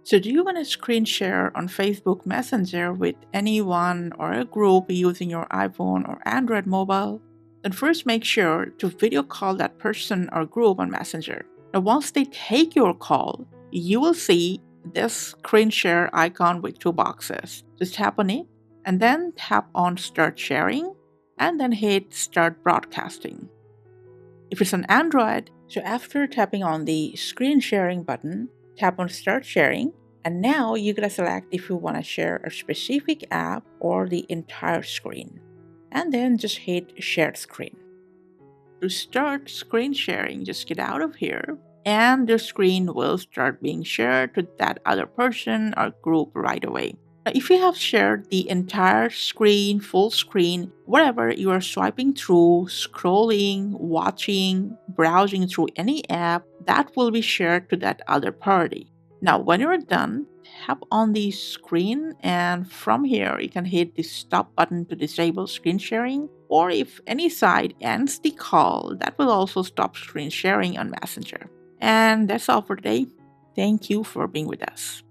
So do you want to screen share on Facebook Messenger with anyone or a group using your iPhone or Android mobile? Then first make sure to video call that person or group on Messenger. Now once they take your call, you will see this screen share icon with two boxes. Just tap on it and then tap on Start Sharing and then hit Start Broadcasting. If it's on Android, so after tapping on the screen sharing button, tap on Start Sharing, and now you gotta select if you wanna share a specific app or the entire screen. And then just hit Share Screen. To start screen sharing, just get out of here, and the screen will start being shared to that other person or group right away. Now, if you have shared the entire screen, full screen, whatever you are swiping through, scrolling, watching, browsing through any app, that will be shared to that other party. Now, when you're done, tap on the screen, and from here you can hit the stop button to disable screen sharing, or if any side ends the call, that will also stop screen sharing on Messenger. And that's all for today. Thank you for being with us.